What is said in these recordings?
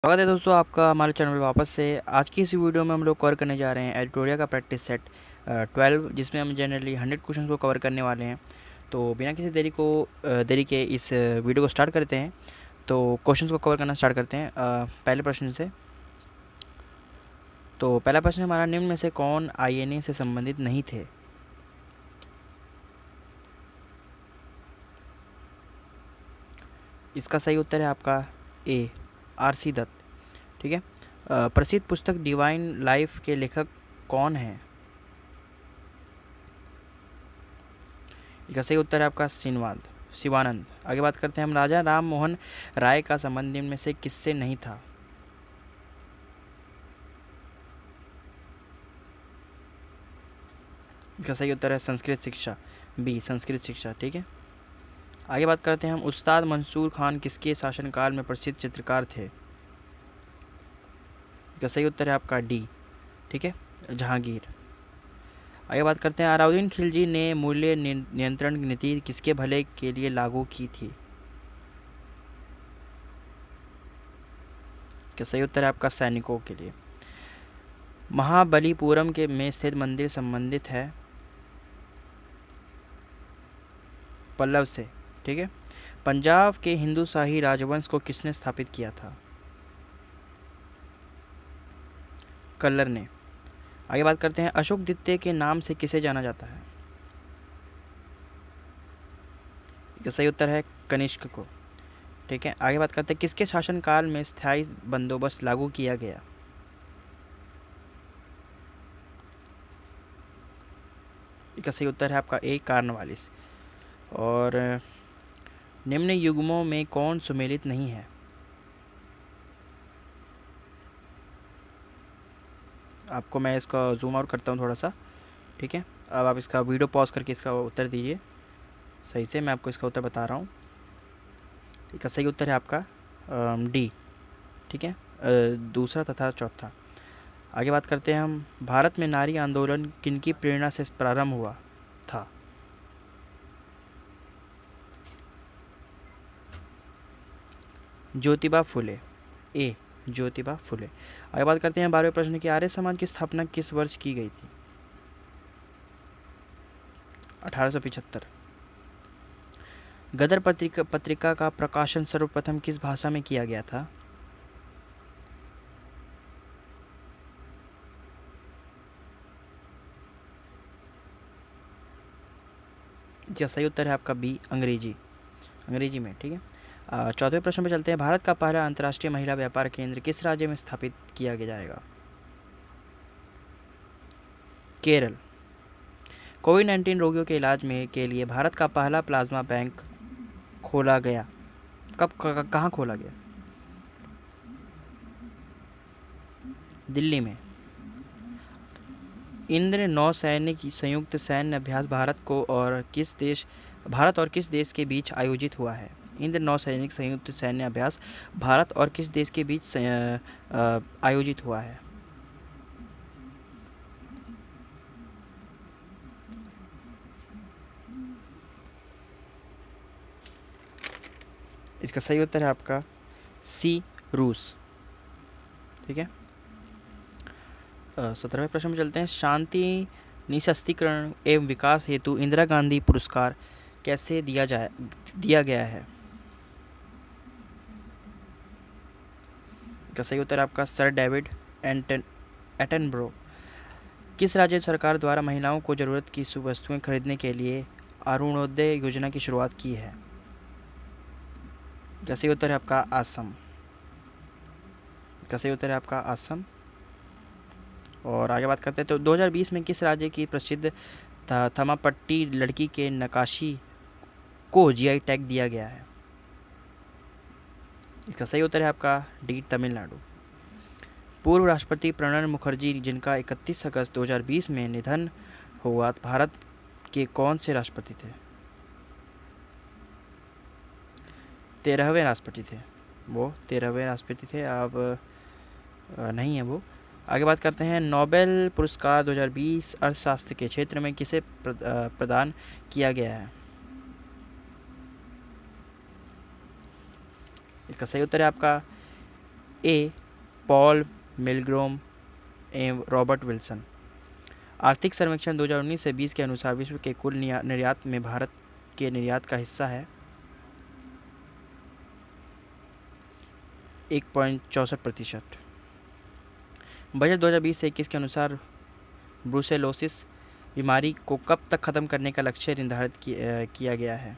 स्वागत है दोस्तों आपका हमारे चैनल में वापस से। आज की इस वीडियो में हम लोग कवर करने जा रहे हैं एडिटोरियल का प्रैक्टिस सेट 12, जिसमें हम जनरली 100 क्वेश्चन को कवर करने वाले हैं। तो बिना किसी देरी के इस वीडियो को स्टार्ट करते हैं। तो क्वेश्चंस को कवर करना स्टार्ट करते हैं पहले प्रश्न से। तो पहला प्रश्न हमारा, निम्न में से कौन INA से संबंधित नहीं थे? इसका सही उत्तर है आपका ए, RC दत्त। ठीक है। प्रसिद्ध पुस्तक डिवाइन लाइफ के लेखक कौन है? इसका सही उत्तर है आपका शिवानंद। आगे बात करते हैं हम, राजा राम मोहन राय का संबंध निम्न में से किससे नहीं था? इसका सही उत्तर है संस्कृत शिक्षा, बी संस्कृत शिक्षा। ठीक है। आगे बात करते हैं हम, उस्ताद मंसूर खान किसके शासनकाल में प्रसिद्ध चित्रकार थे? इसका सही उत्तर है आपका डी, ठीक है, जहांगीर। आगे बात करते हैं, अलाउद्दीन खिलजी ने मूल्य नियंत्रण नीति किसके भले के लिए लागू की थी? इसका सही उत्तर है आपका सैनिकों के लिए। महाबलीपुरम के में स्थित मंदिर संबंधित है पल्लव से। ठीक है। पंजाब के हिंदू शाही राजवंश को किसने स्थापित किया था? कल्लर ने। आगे बात करते हैं, अशोक द्वितीय के नाम से किसे जाना जाता है? इसका सही उत्तर है कनिष्क को। ठीक है। आगे बात करते हैं, किसके शासनकाल में स्थायी बंदोबस्त लागू किया गया? इसका सही उत्तर है आपका ए, कार्नवालिस। और निम्न युग्मों में कौन सुमेलित नहीं है? आपको मैं इसका जूम आउट करता हूँ थोड़ा सा। ठीक है। अब आप इसका वीडियो पॉज करके इसका उत्तर दीजिए सही से। मैं आपको इसका उत्तर बता रहा हूँ। इसका सही उत्तर है आपका डी। ठीक है, दूसरा तथा चौथा। आगे बात करते हैं हम, भारत में नारी आंदोलन किनकी प्रेरणा से प्रारंभ हुआ था? ज्योतिबा फुले, ए ज्योतिबा फुले। आगे बात करते हैं 12वें प्रश्न की, आर्य समाज की स्थापना किस वर्ष की गई थी? 1875। गदर पत्रिका का प्रकाशन सर्वप्रथम किस भाषा में किया गया था? इसका सही उत्तर है आपका बी, अंग्रेजी में। ठीक है। 14वें प्रश्न पे चलते हैं, भारत का पहला अंतर्राष्ट्रीय महिला व्यापार केंद्र किस राज्य में स्थापित किया जाएगा? केरल। कोविड-19 रोगियों के इलाज में के लिए भारत का पहला प्लाज्मा बैंक खोला गया कब, कहाँ खोला गया? दिल्ली में। इंद्र नौसैनिक संयुक्त सैन्य अभ्यास भारत और किस देश के बीच आयोजित हुआ है? इंद्र नौसैनिक संयुक्त सैन्य अभ्यास भारत और किस देश के बीच आयोजित हुआ है? इसका सही उत्तर है आपका सी, रूस। ठीक है। 17वें प्रश्न में चलते हैं, शांति निःशस्त्रीकरण एवं विकास हेतु इंदिरा गांधी पुरस्कार कैसे दिया गया है? इसका सही उत्तर आपका सर डेविड एटनब्रो। किस राज्य सरकार द्वारा महिलाओं को ज़रूरत की वस्तुएं खरीदने के लिए अरुणोदय योजना की शुरुआत की है? इसका सही उत्तर है आपका असम। इसका सही उत्तर है आपका असम। और आगे बात करते हैं, तो 2020 में किस राज्य की प्रसिद्ध थमापट्टी लड़की के नक्काशी को GI टैग दिया गया है? इसका सही उत्तर है आपका डी, तमिलनाडु। पूर्व राष्ट्रपति प्रणब मुखर्जी जिनका 31 अगस्त 2020 में निधन हुआ, भारत के कौन से राष्ट्रपति थे? 13वें राष्ट्रपति थे वो, 13वें राष्ट्रपति थे। अब नहीं है वो। आगे बात करते हैं, नोबेल पुरस्कार 2020 अर्थशास्त्र के क्षेत्र में किसे प्रदान किया गया है? इसका सही उत्तर है आपका ए पॉल मिलग्रोम एवं रॉबर्ट विल्सन। आर्थिक सर्वेक्षण 2019 से 20 के अनुसार विश्व के कुल निर्यात में भारत के निर्यात का हिस्सा है 1.64%। बजट 2020 से 21 के अनुसार ब्रुसेलोसिस बीमारी को कब तक खत्म करने का लक्ष्य निर्धारित किया गया है?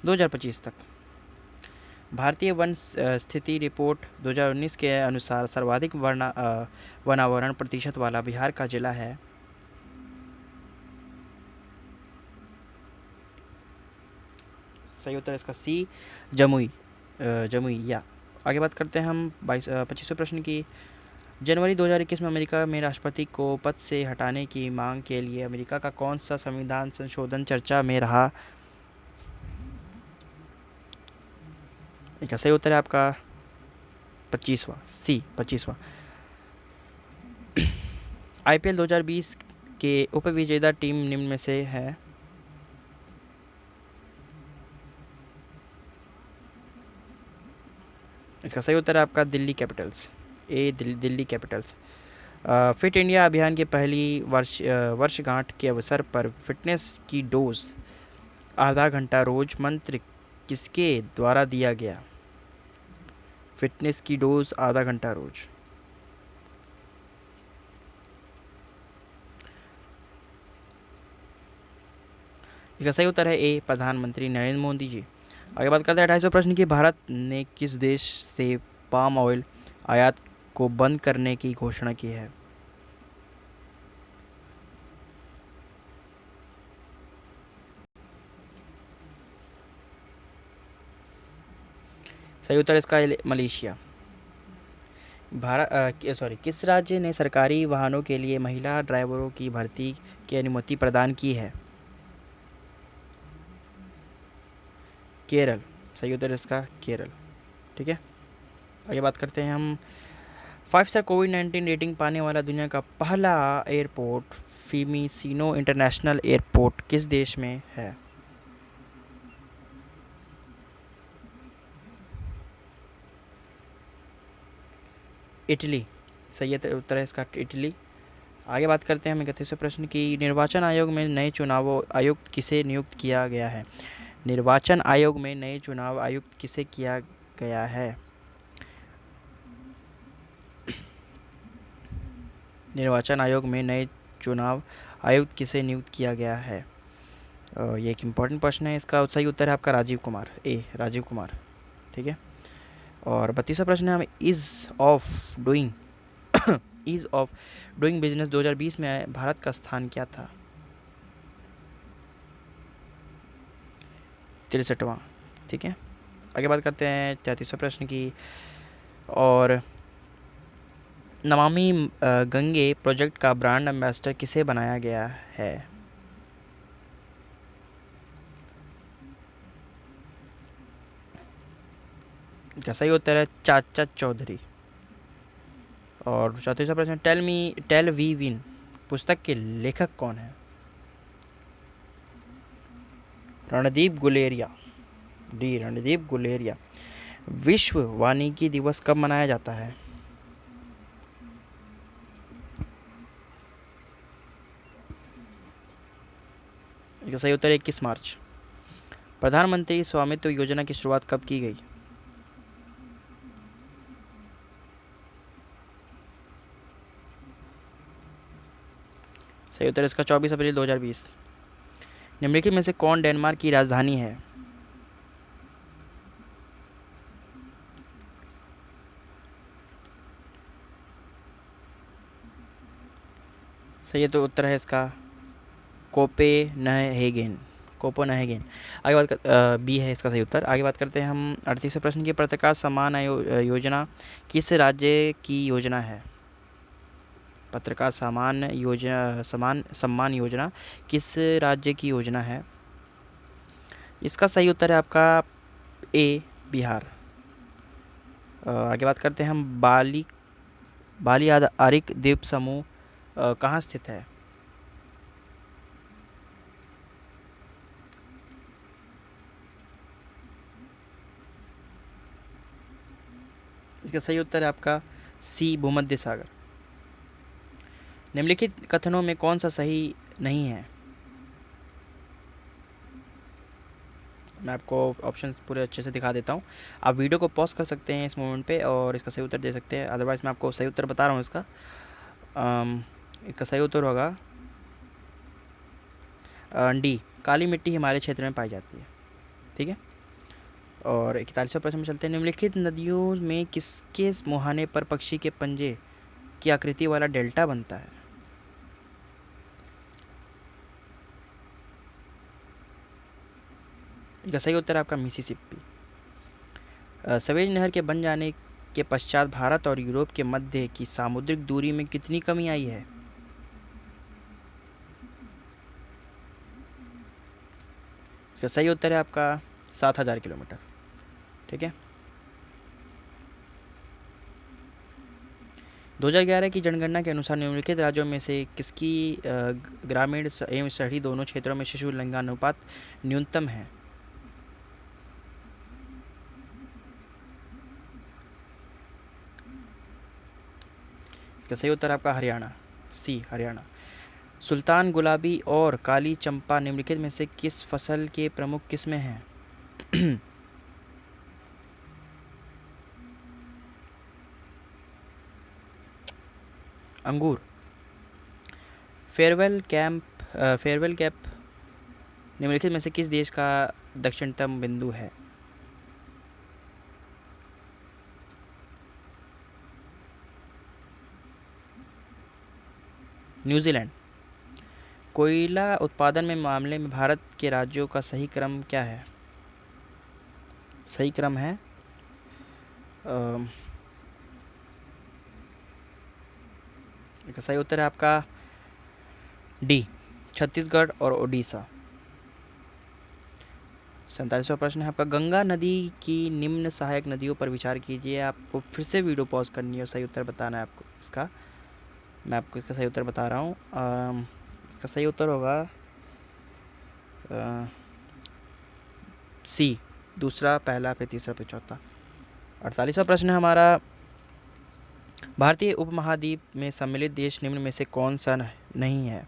2025 तक। भारतीय वन स्थिति रिपोर्ट 2019 के अनुसार सर्वाधिक वनावरण प्रतिशत वाला बिहार का जिला है सही उत्तर इसका सी जमुई। जमुई। आगे बात करते हैं हम 25वें प्रश्न की। जनवरी 2021 में अमेरिका में राष्ट्रपति को पद से हटाने की मांग के लिए अमेरिका का कौन सा संविधान संशोधन चर्चा में रहा? सही उत्तर है आपका 25वां, सी 25वां। IPL 2020 के उपविजेता टीम निम्न में से है? इसका सही उत्तर है आपका दिल्ली कैपिटल्स, ए दिल्ली कैपिटल्स। फिट इंडिया अभियान की पहली वर्षगांठ के अवसर पर फिटनेस की डोज आधा घंटा रोज मंत्र किसके द्वारा दिया गया? फिटनेस की डोज आधा घंटा रोज। इसका सही उत्तर है ए प्रधानमंत्री नरेंद्र मोदी जी। आगे बात करते हैं 28वें प्रश्न की। भारत ने किस देश से पाम ऑयल आयात को बंद करने की घोषणा की है? सही उत्तर इसका मलेशिया। किस राज्य ने सरकारी वाहनों के लिए महिला ड्राइवरों की भर्ती की अनुमति प्रदान की है? केरल। सही उत्तर इसका केरल। ठीक है, आगे बात करते हैं हम 5 स्टार कोविड-19 रेटिंग पाने वाला दुनिया का पहला एयरपोर्ट फिमिसिनो इंटरनेशनल एयरपोर्ट किस देश में है? इटली। सही उत्तर है इसका इटली। आगे बात करते हैं हम 31वें प्रश्न की। निर्वाचन आयोग में नए चुनाव आयुक्त किसे नियुक्त किया गया है? निर्वाचन आयोग में नए चुनाव आयुक्त किसे किया गया है? निर्वाचन आयोग में नए चुनाव आयुक्त किसे नियुक्त किया गया है? ये एक इम्पॉर्टेंट प्रश्न है। इसका सही उत्तर है आपका राजीव कुमार, ए राजीव कुमार। ठीक है, और 32वां प्रश्न है हम ईज़ ऑफ डूइंग बिजनेस 2020 में भारत का स्थान क्या था? 63वां। ठीक है, आगे बात करते हैं 33वें प्रश्न की। और नमामि गंगे प्रोजेक्ट का ब्रांड एम्बेसडर किसे बनाया गया है? इसका सही उत्तर है चाचा चौधरी। और 34वां प्रश्न, टेल वी विन पुस्तक के लेखक कौन है? रणदीप गुलेरिया, डी रणदीप गुलेरिया। विश्व वानिकी दिवस कब मनाया जाता है? इसका सही उत्तर है 21 मार्च। प्रधानमंत्री स्वामित्व योजना की शुरुआत कब की गई? सही उत्तर इसका 24 अप्रैल 2020। निम्नलिखित में से कौन डेनमार्क की राजधानी है? सही तो उत्तर है इसका कोपेनहेगेन। आगे बात कर बी है इसका सही उत्तर। आगे बात करते हैं हम 38वें प्रश्न की। पत्रकार सम्मान योजना किस राज्य की योजना है? पत्रकार सम्मान योजना किस राज्य की योजना है? इसका सही उत्तर है आपका ए बिहार। आगे बात करते हैं हम बाली आरिक द्वीप समूह कहाँ स्थित है? इसका सही उत्तर है आपका सी, भूमध्य सागर। निम्नलिखित कथनों में कौन सा सही नहीं है? मैं आपको ऑप्शंस पूरे अच्छे से दिखा देता हूँ। आप वीडियो को पॉज कर सकते हैं इस मोमेंट पे और इसका सही उत्तर दे सकते हैं, अदरवाइज़ मैं आपको सही उत्तर बता रहा हूँ इसका। इसका सही उत्तर होगा डी, काली मिट्टी हिमालय क्षेत्र में पाई जाती है। ठीक है, और 41वां प्रश्न में चलते हैं। निम्नलिखित नदियों में किसके मुहाने पर पक्षी के पंजे की आकृति वाला डेल्टा बनता है? इसका सही उत्तर है आपका मिसिसिपी। सवेज नहर के बन जाने के पश्चात भारत और यूरोप के मध्य की सामुद्रिक दूरी में कितनी कमी आई है? इसका सही उत्तर है आपका 7,000 किलोमीटर। ठीक है, 2011 की जनगणना के अनुसार निम्नलिखित राज्यों में से किसकी ग्रामीण एवं शहरी दोनों क्षेत्रों में शिशु लिंगानुपात न्यूनतम है? इसका सही उत्तर आपका हरियाणा, सी, हरियाणा। सुल्तान गुलाबी और काली चंपा निम्नलिखित में से किस फसल के प्रमुख किस्में हैं? अंगूर। फेयरवेल कैप निम्नलिखित में से किस देश का दक्षिणतम बिंदु है? न्यूजीलैंड। कोयला उत्पादन में मामले में भारत के राज्यों का सही क्रम क्या है? सही क्रम है इसका सही उत्तर है आपका डी, छत्तीसगढ़ और ओडिशा। 47वां प्रश्न है आपका। गंगा नदी की निम्न सहायक नदियों पर विचार कीजिए। आपको फिर से वीडियो पॉज करनी है और सही उत्तर बताना है आपको इसका। मैं आपको इसका सही उत्तर बता रहा हूँ। इसका सही उत्तर होगा सी, दूसरा, पहला, फिर तीसरा, फिर चौथा। 48वां प्रश्न है हमारा। भारतीय उपमहाद्वीप में सम्मिलित देश निम्न में से कौन सा नहीं है?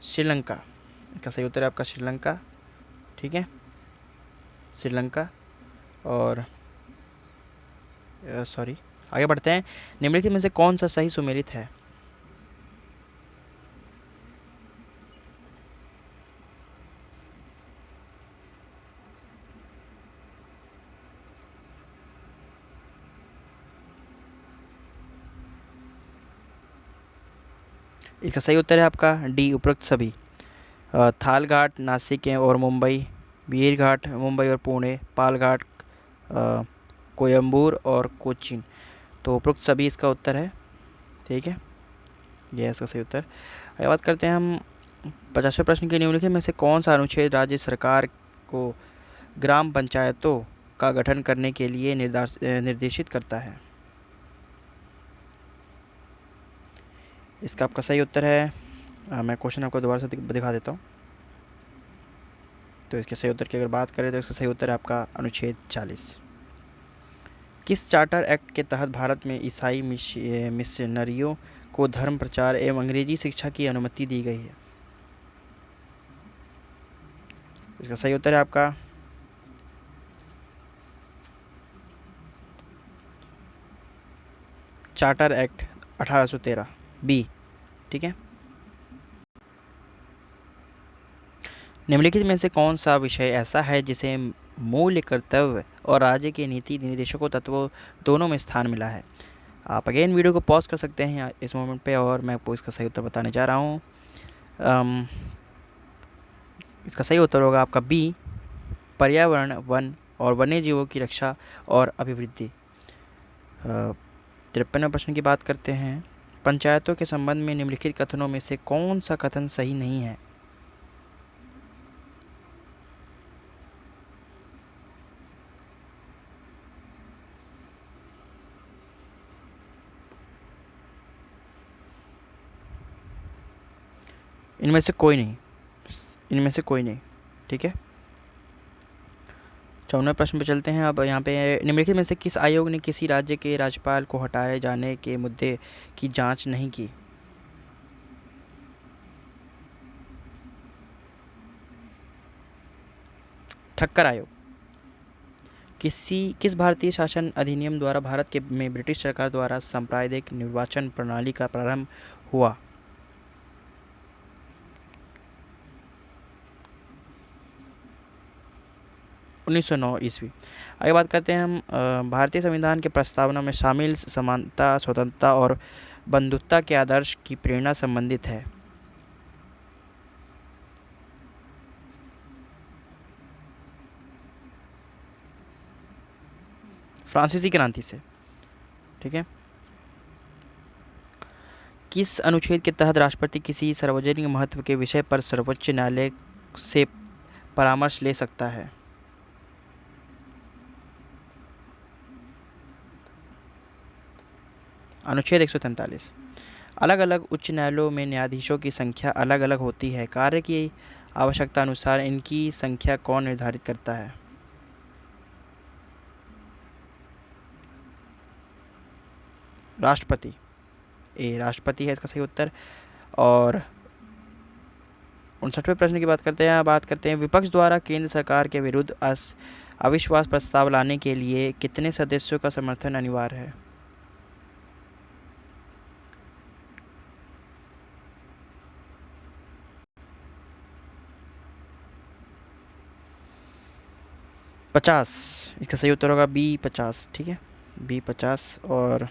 श्रीलंका। इसका सही उत्तर है आपका श्रीलंका। ठीक है, श्रीलंका। और सॉरी, आगे बढ़ते हैं। निम्नलिखित में से कौन सा सही सुमेलित है? इसका सही उत्तर है आपका डी, उपरोक्त सभी। थाल घाट नासिक और मुंबई, बीर घाट मुंबई और पुणे, पाल घाट कोयम्बूर और कोचीन। तो उपरोक्त सभी इसका उत्तर है। ठीक है, यह इसका सही उत्तर। आगे बात करते हैं हम 50वें प्रश्न के। निम्नलिखित में से कौन सा अनुच्छेद राज्य सरकार को ग्राम पंचायतों का गठन करने के लिए निर्देशित करता है? इसका आपका सही उत्तर है मैं क्वेश्चन आपको दोबारा से दिखा देता हूँ। तो इसके सही उत्तर की अगर बात करें तो इसका सही उत्तर है आपका अनुच्छेद 40। किस चार्टर एक्ट के तहत भारत में ईसाई मिशनरियों को धर्म प्रचार एवं अंग्रेजी शिक्षा की अनुमति दी गई है? इसका सही उत्तर है आपका चार्टर एक्ट 1813, बी। ठीक है, निम्नलिखित में से कौन सा विषय ऐसा है जिसे मूल्य, कर्तव्य और राज्य के नीति निर्देशकों तत्वों दोनों में स्थान मिला है? आप अगेन वीडियो को पॉज कर सकते हैं इस मोमेंट पे और मैं आपको इसका सही उत्तर बताने जा रहा हूँ। इसका सही उत्तर होगा आपका बी, पर्यावरण, वन और वन्य जीवों की रक्षा और अभिवृद्धि। 53वें प्रश्न की बात करते हैं। पंचायतों के संबंध में निम्नलिखित कथनों में से कौन सा कथन सही नहीं है? इनमें से कोई नहीं, इनमें से कोई नहीं। ठीक है, 54वें प्रश्न पे चलते हैं। अब यहाँ पे निम्नलिखित में से किस आयोग ने किसी राज्य के राज्यपाल को हटाए जाने के मुद्दे की जांच नहीं की? ठक्कर आयोग। किस भारतीय शासन अधिनियम द्वारा भारत के में ब्रिटिश सरकार द्वारा सांप्रदायिक निर्वाचन प्रणाली का प्रारंभ हुआ? ईस्वी। आगे बात करते हैं हम भारतीय संविधान के प्रस्तावना में शामिल समानता, स्वतंत्रता और बंधुत्व के आदर्श की प्रेरणा संबंधित है। फ्रांसीसी क्रांति से। ठीक है। किस अनुच्छेद के तहत राष्ट्रपति किसी सार्वजनिक महत्व के विषय पर सर्वोच्च न्यायालय से परामर्श ले सकता है? अनुच्छेद 143। अलग अलग उच्च न्यायालयों में न्यायाधीशों की संख्या अलग अलग होती है। कार्य की आवश्यकता अनुसार इनकी संख्या कौन निर्धारित करता है? राष्ट्रपति। राष्ट्रपति है इसका सही उत्तर। और 59वें प्रश्न की बात करते हैं विपक्ष द्वारा केंद्र सरकार के विरुद्ध अविश्वास प्रस्ताव लाने के लिए कितने सदस्यों का समर्थन अनिवार्य है? पचास। इसका सही उत्तर होगा बी 50। ठीक है, बी 50। और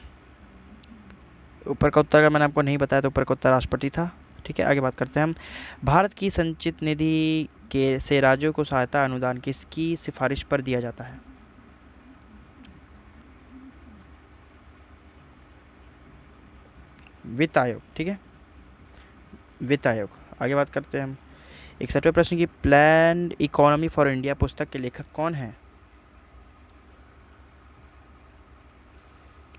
ऊपर का उत्तर अगर मैंने आपको नहीं बताया तो ऊपर का उत्तर राष्ट्रपति था। ठीक है, आगे बात करते हैं हम भारत की संचित निधि के से राज्यों को सहायता अनुदान किसकी सिफारिश पर दिया जाता है? वित्त आयोग। ठीक है, वित्त आयोग। आगे बात करते हैं हम 61वें प्रश्न की प्लान्ड इकोनॉमी फॉर इंडिया पुस्तक के लेखक कौन है?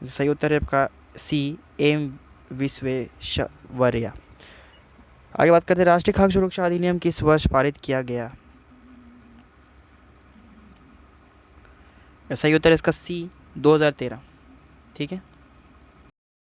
सही उत्तर है आपका सी एम विश्वेश्वरैया। आगे बात करते हैं राष्ट्रीय खाद्य सुरक्षा अधिनियम किस वर्ष पारित किया गया? सही उत्तर है इसका सी 2013। ठीक है।